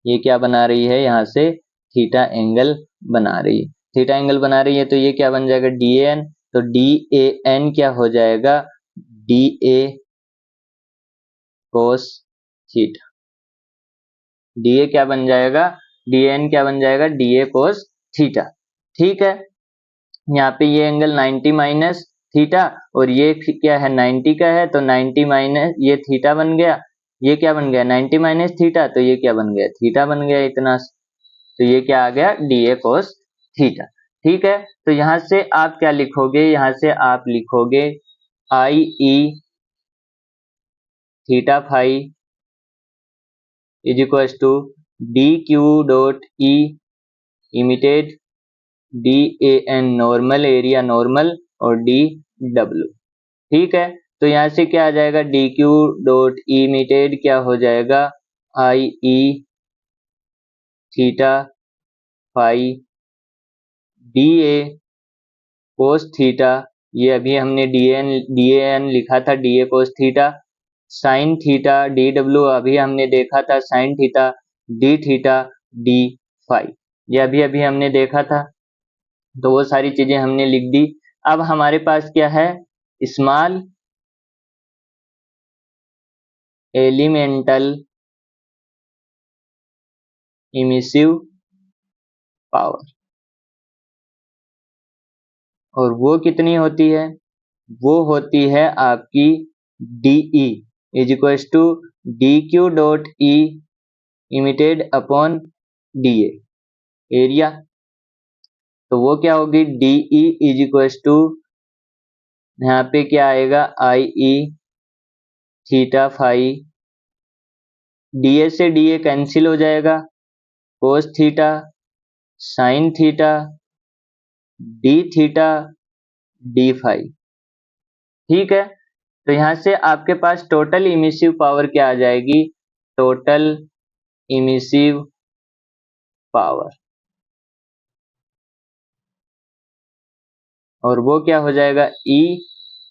ये क्या बना रही है, यहाँ से थीटा एंगल बना रही है, थीटा एंगल बना रही है, तो ये क्या बन जाएगा, डी ए एन, तो डी ए एन क्या हो जाएगा, D A cos theta, D A क्या बन जाएगा, डी एन क्या बन जाएगा, डी ए कोस थीटा, ठीक है। यहाँ पे ये एंगल 90 माइनस थीटा और ये क्या है 90 का है, तो 90 माइनस ये थीटा बन गया, ये क्या बन गया 90 माइनस थीटा, तो ये क्या बन गया, थीटा बन गया इतना, तो ये क्या आ गया, डी ए कोस थीटा, ठीक है। तो यहां से आप क्या लिखोगे, यहां से आप लिखोगे I E theta phi is equal to D Q dot E emitted D A N normal area normal और डी डब्ल्यू, ठीक है। तो यहां से क्या आ जाएगा, डी क्यू डॉट ई इमिटेड क्या हो जाएगा, I E theta phi D A cos theta, ये अभी हमने डी एन लिखा था, D A cos theta, sine theta D W अभी हमने देखा था, sine theta D theta D phi, ये अभी अभी हमने देखा था, तो वो सारी चीजें हमने लिख दी। अब हमारे पास क्या है, स्मॉल एलिमेंटल इमिसिव पावर, और वो कितनी होती है, वो होती है आपकी d e is equal to D Q dot E emitted upon d area, तो वो क्या होगी, डीई इज इक्वल टू यहाँ पे क्या आएगा, I E theta phi, d a से डीए कैंसिल हो जाएगा, cos theta sine theta D theta D phi, ठीक है। तो यहां से आपके पास टोटल इमिसिव पावर क्या आ जाएगी, टोटल इमिसिव पावर, और वो क्या हो जाएगा, ई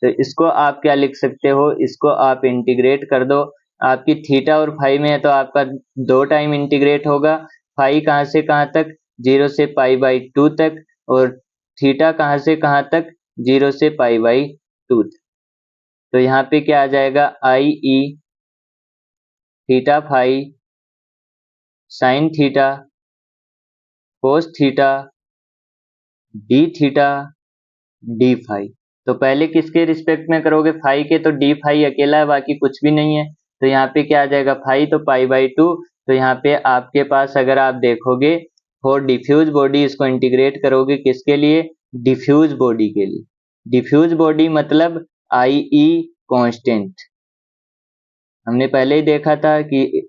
तो इसको आप क्या लिख सकते हो, इसको आप इंटीग्रेट कर दो। आपकी थीटा और फाई में है तो आपका 2 टाइम इंटीग्रेट होगा। फाई कहाँ से कहाँ तक, 0 से π/2 तक, और थीटा कहाँ से कहाँ तक, 0 से π/2 तक। तो यहाँ पे क्या आ जाएगा, I E theta phi sine theta cos theta D theta D phi. तो पहले किसके रिस्पेक्ट में करोगे, फाई के, तो डी फाई अकेला है, बाकी कुछ भी नहीं है। तो यहाँ पे क्या आ जाएगा, फाई तो π/2। तो यहाँ पे आपके पास अगर आप देखोगे फॉर डिफ्यूज बॉडी, इसको इंटीग्रेट करोगे किसके लिए, डिफ्यूज बॉडी के लिए। डिफ्यूज बॉडी मतलब आई ई कॉन्स्टेंट। हमने पहले ही देखा था कि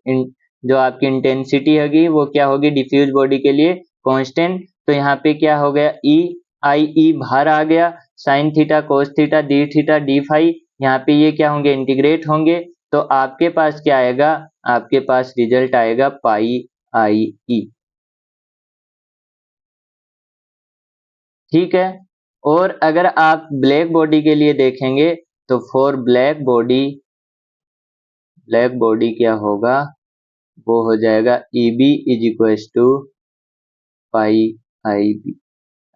जो आपकी इंटेंसिटी होगी वो क्या होगी डिफ्यूज बॉडी के लिए, कांस्टेंट। तो यहाँ पे क्या हो गया, ई आई ई बाहर आ गया, sine theta cos theta D theta D phi, यहाँ पे ये क्या होंगे, इंटीग्रेट होंगे। तो आपके पास क्या आएगा, आपके पास रिजल्ट आएगा पाई आई ई। ठीक है। और अगर आप ब्लैक बॉडी के लिए देखेंगे तो फॉर ब्लैक बॉडी क्या होगा, वो हो जाएगा e b is equal to pi I b.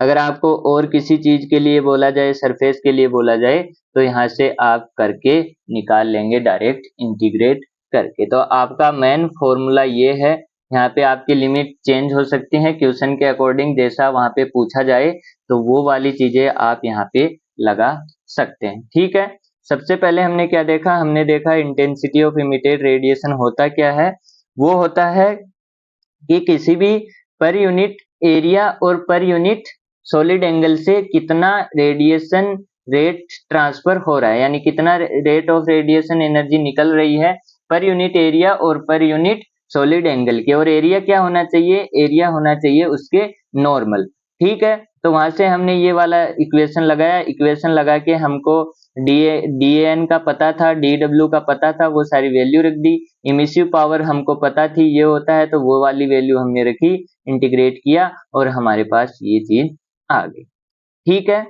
अगर आपको और किसी चीज के लिए बोला जाए, सरफेस के लिए बोला जाए, तो यहाँ से आप करके निकाल लेंगे डायरेक्ट इंटीग्रेट करके। तो आपका मेन फॉर्मूला ये है। यहाँ पे आपकी लिमिट चेंज हो सकती है क्वेश्चन के अकॉर्डिंग, जैसा वहां पे पूछा जाए तो वो वाली चीजें आप यहाँ पे लगा सकते हैं। ठीक है। सबसे पहले हमने क्या देखा, हमने देखा इंटेंसिटी ऑफ इमिटेड रेडिएशन होता क्या है। वो होता है कि किसी भी पर यूनिट एरिया और पर यूनिट सॉलिड एंगल से कितना रेडिएशन रेट ट्रांसफर हो रहा है, यानी कितना रेट ऑफ रेडिएशन एनर्जी निकल रही है पर यूनिट एरिया और पर यूनिट सॉलिड एंगल के। और एरिया क्या होना चाहिए, एरिया होना चाहिए उसके नॉर्मल। ठीक है। तो वहां से हमने ये वाला इक्वेशन लगाया, इक्वेशन लगा के हमको डी एन का पता था, डी डब्ल्यू का पता था, वो सारी वैल्यू रख दी। इमिसिव पावर हमको पता थी ये होता है, तो वो वाली वैल्यू हमने रखी, इंटीग्रेट किया और हमारे पास ये चीज आ गई। ठीक है।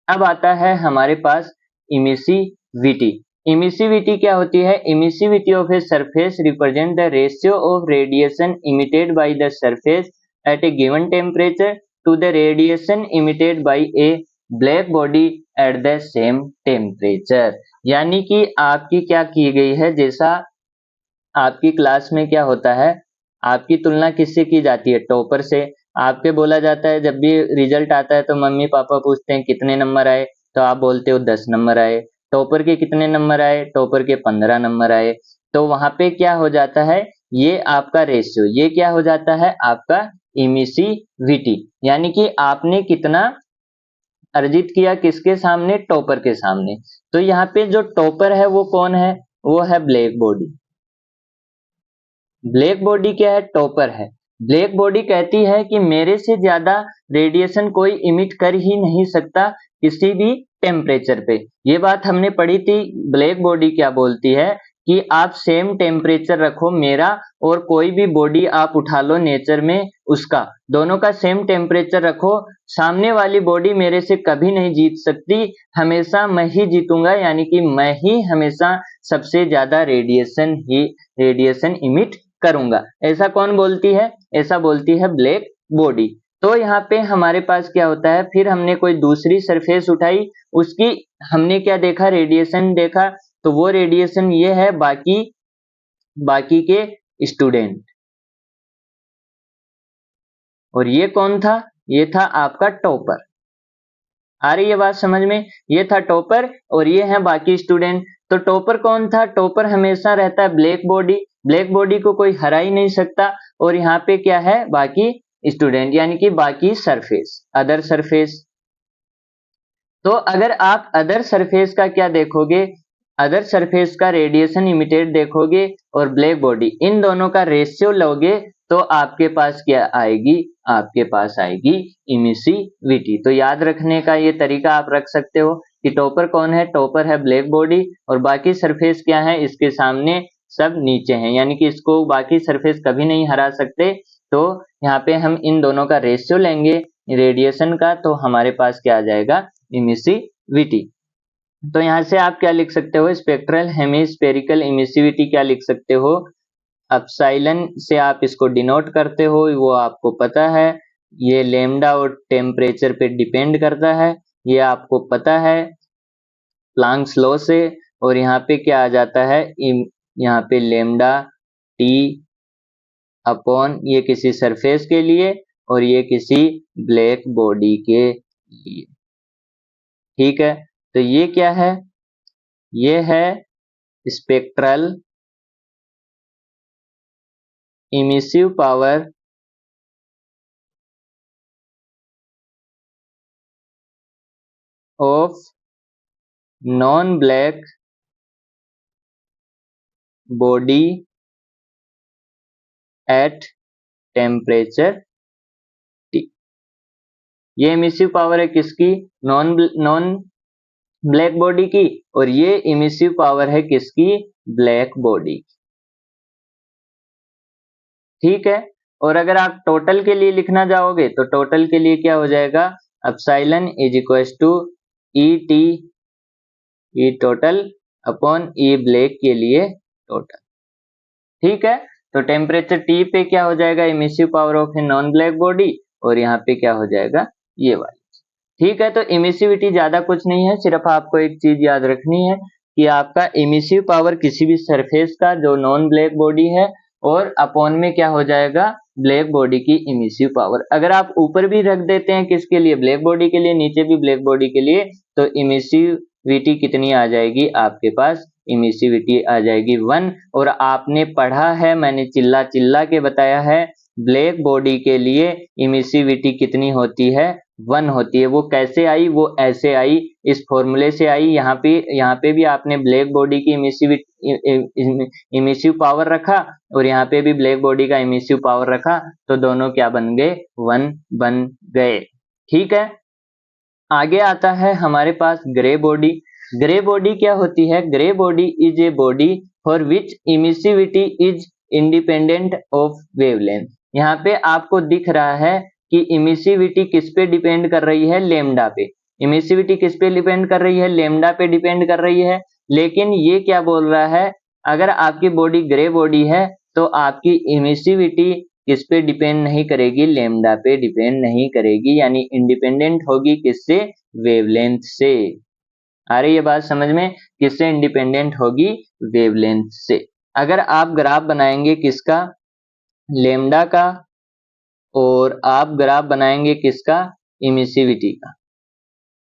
अब आता है हमारे पास इमिसिविटी। इमिसिविटी क्या होती है, emissivity of a surface represent the ratio of radiation emitted by the surface at a given temperature to the radiation emitted by a black body at the same temperature. यानी कि आपकी क्या की गई है, जैसा आपकी क्लास में क्या होता है, आपकी तुलना किससे की जाती है, टॉपर से। आपके बोला जाता है जब भी रिजल्ट आता है तो मम्मी पापा पूछते हैं कितने नंबर आए, तो आप बोलते हो 10 नंबर आए। टॉपर के कितने नंबर आए, टॉपर के 15 नंबर आए। तो वहां पे क्या हो जाता है, ये आपका रेशियो, ये क्या हो जाता है आपका इमिसिविटी, यानी कि आपने कितना अर्जित किया किसके सामने, टॉपर के सामने। तो यहाँ पे जो टॉपर है वो कौन है, वो है ब्लैक बॉडी। ब्लैक बॉडी क्या है, टॉपर है। ब्लैक बॉडी कहती है कि मेरे से ज्यादा रेडिएशन कोई इमिट कर ही नहीं सकता किसी भी टेम्परेचर पे। ये बात हमने पढ़ी थी। ब्लैक बॉडी क्या बोलती है कि आप सेम टेम्परेचर रखो, मेरा और कोई भी बॉडी आप उठा लो नेचर में, उसका दोनों का सेम टेम्परेचर रखो, सामने वाली बॉडी मेरे से कभी नहीं जीत सकती, हमेशा मैं ही जीतूंगा, यानी कि मैं ही हमेशा सबसे ज्यादा रेडिएशन इमिट करूंगा। ऐसा कौन बोलती है, ऐसा बोलती है ब्लैक बॉडी। तो यहाँ पे हमारे पास क्या होता है, फिर हमने कोई दूसरी सरफेस उठाई, उसकी हमने क्या देखा, रेडिएशन देखा। तो वो रेडिएशन ये है बाकी के स्टूडेंट। और ये कौन था, ये था आपका टॉपर। आ रही है बात समझ में, ये था टॉपर और ये है बाकी स्टूडेंट। तो टॉपर कौन था, टॉपर हमेशा रहता है ब्लैक बॉडी, ब्लैक बॉडी को कोई हरा ही नहीं सकता। और यहाँ पे क्या है, बाकी स्टूडेंट, यानी कि बाकी सरफेस, अदर सरफेस। तो अगर आप अदर सरफेस का क्या देखोगे, अदर सरफेस का रेडिएशन इमिटेड देखोगे और ब्लैक बॉडी, इन दोनों का रेशियो लोगे तो आपके पास क्या आएगी, आपके पास आएगी इमिसिविटी। तो याद रखने का ये तरीका आप रख सकते हो कि टॉपर कौन है, टॉपर है ब्लैक बॉडी और बाकी सरफेस क्या है, इसके सामने सब नीचे हैं, यानी कि इसको बाकी सरफेस कभी नहीं हरा सकते। तो यहाँ पे हम इन दोनों का रेशियो लेंगे रेडिएशन का, तो हमारे पास क्या आ जाएगा, इमिसिविटी। तो यहाँ से आप क्या लिख सकते हो, स्पेक्ट्रल हेमिस्फेरिकल इमिसिविटी क्या लिख सकते हो, एप्सिलॉन से आप इसको डिनोट करते हो, वो आपको पता है। ये लेमडा और टेम्परेचर पे डिपेंड करता है, ये आपको पता है प्लैंक्स लॉ से। और यहाँ पे क्या आ जाता है, यहाँ पे लेमडा टी अपॉन ये किसी सरफेस के लिए और ये किसी ब्लैक बॉडी के लिए। ठीक है, तो ये क्या है, ये है spectral emissive power of non black body at temperature T। ये इमिसिव पावर है किसकी, नॉन ब्लैक बॉडी की, और ये इमिसिव पावर है किसकी, ब्लैक बॉडी। ठीक है, और अगर आप टोटल के लिए लिखना जाओगे तो टोटल के लिए क्या हो जाएगा, epsilon is equal to e t, e total upon e black के लिए टोटल। ठीक है, तो टेम्परेचर टी पे क्या हो जाएगा, emissive power of a non black body, और यहाँ पे क्या हो जाएगा, ये वाली। ठीक है, तो इमिसिविटी ज्यादा कुछ नहीं है, सिर्फ आपको एक चीज याद रखनी है कि आपका इमिसिव पावर किसी भी सरफेस का जो नॉन ब्लैक बॉडी है, और अपॉन में क्या हो जाएगा, ब्लैक बॉडी की इमिसिव पावर। अगर आप ऊपर भी रख देते हैं किसके लिए, ब्लैक बॉडी के लिए, नीचे भी ब्लैक बॉडी के लिए, तो इमिसिविटी कितनी आ जाएगी आपके पास, इमिसिविटी आ जाएगी 1। और आपने पढ़ा है, मैंने चिल्ला चिल्ला के बताया है, ब्लैक बॉडी के लिए इमिसिविटी कितनी होती है, 1 होती है। वो कैसे आई, वो ऐसे आई, इस फॉर्मूले से आई। यहाँ पे भी आपने ब्लैक बॉडी की इमिसिव पावर रखा, और यहाँ पे भी ब्लैक बॉडी का इमिसिव पावर रखा, तो दोनों क्या बन गए, 1 बन गए। ठीक है, आगे आता है हमारे पास ग्रे बॉडी। ग्रे बॉडी क्या होती है, grey body is a body for which emissivity is independent of wavelength. यहाँ पे आपको दिख रहा है कि इमिसिविटी किस पे डिपेंड कर रही है, लेमडा पे। इमिसिविटी किस पे डिपेंड कर रही है, लेमडा पे डिपेंड कर रही है। लेकिन ये क्या बोल रहा है, अगर आपकी बॉडी ग्रे बॉडी है तो आपकी इमिसिविटी किस पे डिपेंड नहीं करेगी, लेमडा पे डिपेंड नहीं करेगी, यानी इंडिपेंडेंट होगी किससे, वेवलेंथ से। आ रही है बात समझ में, किससे इंडिपेंडेंट होगी, वेवलेंथ से। अगर आप ग्राफ बनाएंगे किसका, लेमडा का, और आप ग्राफ बनाएंगे किसका, इमिसिविटी का।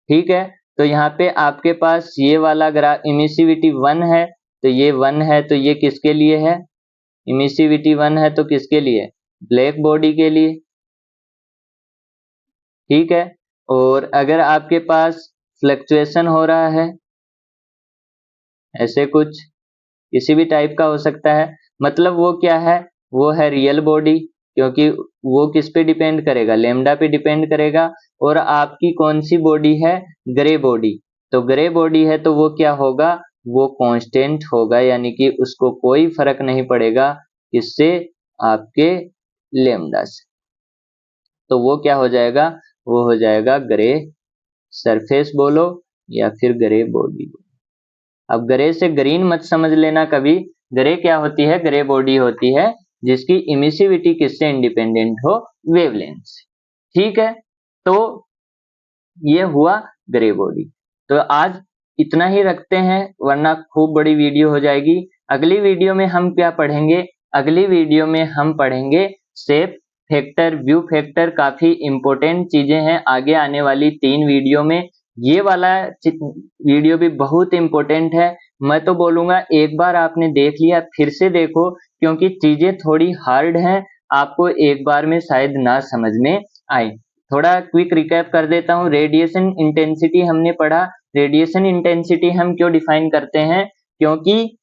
ठीक है, तो यहाँ पे आपके पास ये वाला ग्राफ इमिसिविटी 1 है, तो ये 1 है, तो ये किसके लिए है, इमिसिविटी 1 है तो किसके लिए, ब्लैक बॉडी के लिए। ठीक है, और अगर आपके पास फ्लक्चुएशन हो रहा है, ऐसे कुछ किसी भी टाइप का हो सकता है, मतलब वो क्या है, वो है रियल बॉडी, क्योंकि वो किस पे डिपेंड करेगा, लेमडा पे डिपेंड करेगा। और आपकी कौन सी बॉडी है, ग्रे बॉडी, तो ग्रे बॉडी है तो वो क्या होगा, वो कांस्टेंट होगा, यानी कि उसको कोई फर्क नहीं पड़ेगा किससे, आपके लेमडा से। तो वो क्या हो जाएगा, वो हो जाएगा ग्रे सरफेस बोलो या फिर ग्रे बॉडी बोलो। अब ग्रे से ग्रीन मत समझ लेना कभी, ग्रे क्या होती है, ग्रे बॉडी होती है जिसकी इमिसिविटी किससे इंडिपेंडेंट हो, वेवलेंथ से। ठीक है, तो ये हुआ ग्रे बॉडी। तो आज इतना ही रखते हैं, वरना खूब बड़ी वीडियो हो जाएगी। अगली वीडियो में हम क्या पढ़ेंगे, अगली वीडियो में हम पढ़ेंगे शेप फैक्टर, व्यू फैक्टर, काफी इंपॉर्टेंट चीजें हैं आगे आने वाली 3 वीडियो में। ये वाला वीडियो भी बहुत इंपॉर्टेंट है। मैं तो बोलूंगा एक बार आपने देख लिया फिर से देखो, क्योंकि चीजें थोड़ी हार्ड हैं, आपको एक बार में शायद ना समझ में आए। थोड़ा क्विक रिकैप कर देता हूँ। रेडिएशन इंटेंसिटी हमने पढ़ा। रेडिएशन इंटेंसिटी हम क्यों डिफाइन करते हैं, क्योंकि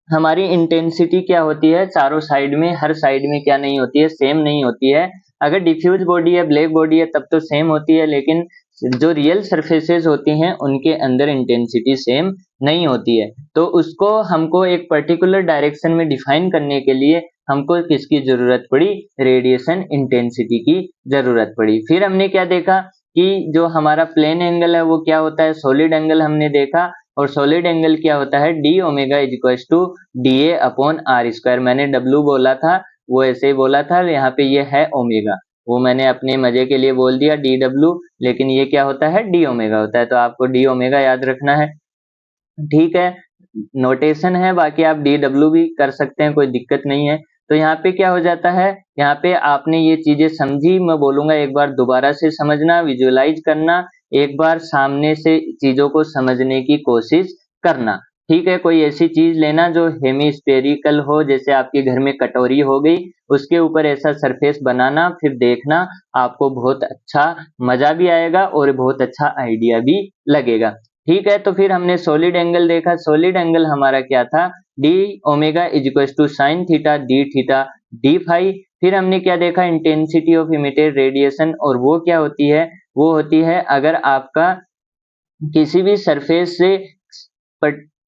हमारी इंटेंसिटी क्या होती है, चारों साइड में, हर साइड में क्या नहीं होती है, सेम नहीं होती है। अगर डिफ्यूज बॉडी है, ब्लैक बॉडी है, तब तो सेम होती है, लेकिन जो रियल सरफेसेस होती हैं उनके अंदर इंटेंसिटी सेम नहीं होती है। तो उसको हमको एक पर्टिकुलर डायरेक्शन में डिफाइन करने के लिए हमको किसकी जरूरत पड़ी, रेडिएशन इंटेंसिटी की जरूरत पड़ी। फिर हमने क्या देखा कि जो हमारा प्लेन एंगल है वो क्या होता है, सॉलिड एंगल हमने देखा। और सॉलिड एंगल क्या होता है, d omega is equal to D A upon are square. मैंने डब्लू बोला था, वो ऐसे ही बोला था, यहाँ पे ये है ओमेगा, वो मैंने अपने मजे के लिए बोल दिया डी डब्लू, लेकिन ये क्या होता है, डी ओमेगा होता है, तो आपको डी ओमेगा याद रखना है। ठीक है, नोटेशन है, बाकी आप डी डब्ल्यू भी कर सकते हैं, कोई दिक्कत नहीं है। तो यहाँ पे क्या हो जाता है, यहाँ पे आपने ये चीजें समझी, मैं बोलूंगा एक बार दोबारा से समझना, विजुअलाइज करना, एक बार सामने से चीजों को समझने की कोशिश करना। ठीक है, कोई ऐसी चीज लेना जो हेमी-स्फेरिकल हो, जैसे आपके घर में कटोरी हो गई, उसके ऊपर ऐसा सरफेस बनाना, फिर देखना, आपको बहुत अच्छा मजा भी आएगा और बहुत अच्छा आइडिया भी लगेगा। ठीक है, तो फिर हमने सॉलिड एंगल देखा, सॉलिड एंगल हमारा क्या था, d omega is equal to sine theta D theta D phi. फिर हमने क्या देखा, इंटेंसिटी ऑफ इमिटेड रेडिएशन, और वो क्या होती है, वो होती है अगर आपका किसी भी सरफेस से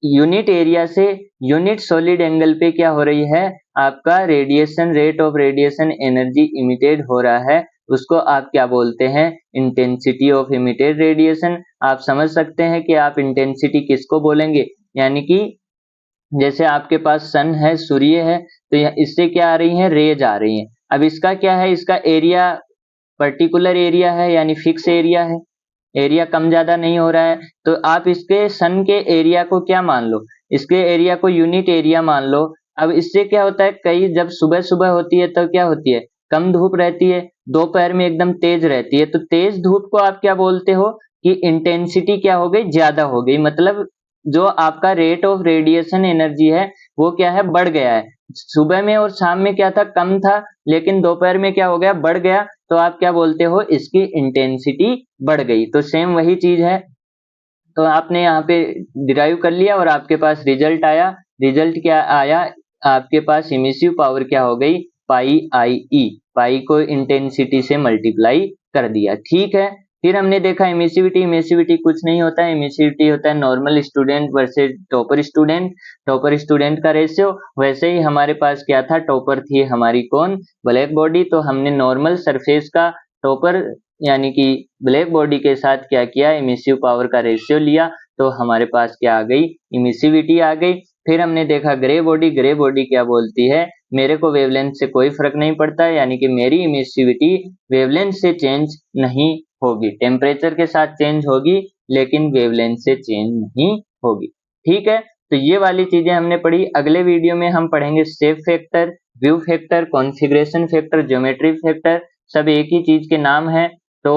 यूनिट एरिया से यूनिट सॉलिड एंगल पे क्या हो रही है, आपका radiation, rate of radiation energy emitted हो रहा है, उसको आप क्या बोलते हैं, इंटेंसिटी ऑफ इमिटेड रेडिएशन। आप समझ सकते हैं कि आप इंटेंसिटी किसको बोलेंगे, यानी कि जैसे आपके पास सन है, सूर्य है, तो इससे क्या आ रही है, रेज आ रही है। अब इसका क्या है, इसका एरिया पर्टिकुलर एरिया है, यानी फिक्स एरिया है, एरिया कम ज्यादा नहीं हो रहा है, तो आप इसके सन के एरिया को क्या मान लो, इसके एरिया को यूनिट एरिया मान लो। अब इससे क्या होता है, कई जब सुबह सुबह होती है तो क्या होती है, कम धूप रहती है, दोपहर में एकदम तेज रहती है, तो तेज धूप को आप क्या बोलते हो कि इंटेंसिटी क्या हो गई, ज्यादा हो गई, मतलब जो आपका रेट ऑफ रेडिएशन एनर्जी है वो क्या है, बढ़ गया है। सुबह में और शाम में क्या था, कम था, लेकिन दोपहर में क्या हो गया, बढ़ गया, तो आप क्या बोलते हो, इसकी इंटेंसिटी बढ़ गई। तो सेम वही चीज है, तो आपने यहाँ पे डिराइव कर लिया और आपके पास रिजल्ट आया, रिजल्ट क्या आया, आपके पास इमिसिव पावर क्या हो गई, पाई आई ई, पाई को इंटेंसिटी से मल्टीप्लाई कर दिया। ठीक है, फिर हमने देखा इमिसिविटी, इमिसिविटी कुछ नहीं होता है, इमिसिविटी होता है normal student versus topper student, topper student का रेशियो। वैसे ही हमारे पास क्या था, टॉपर थी हमारी कौन, ब्लैक बॉडी, तो हमने नॉर्मल सरफेस का टॉपर यानी कि ब्लैक बॉडी के साथ क्या किया, इमिसिव पावर का रेशियो लिया, तो हमारे पास क्या आ गई, इमिसिविटी आ गई। फिर हमने देखा ग्रे बॉडी, ग्रे बॉडी क्या बोलती है, मेरे को वेवलेंथ से कोई फर्क नहीं पड़ता, यानी कि मेरी इमिसिविटी वेवलेंथ से चेंज नहीं होगी, टेम्परेचर के साथ चेंज होगी लेकिन वेवलेंथ से चेंज नहीं होगी। ठीक है, तो ये वाली चीजें हमने पढ़ी। अगले वीडियो में हम पढ़ेंगे shape factor, view factor, configuration factor, geometry factor, सब एक ही चीज के नाम है। तो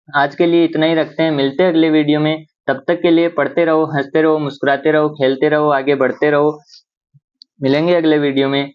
आज के लिए इतना ही रखते हैं, मिलते हैं अगले वीडियो में, तब तक के लिए पढ़ते रहो, हंसते रहो, मुस्कुराते रहो, खेलते रहो, आगे बढ़ते रहो, मिलेंगे अगले वीडियो में।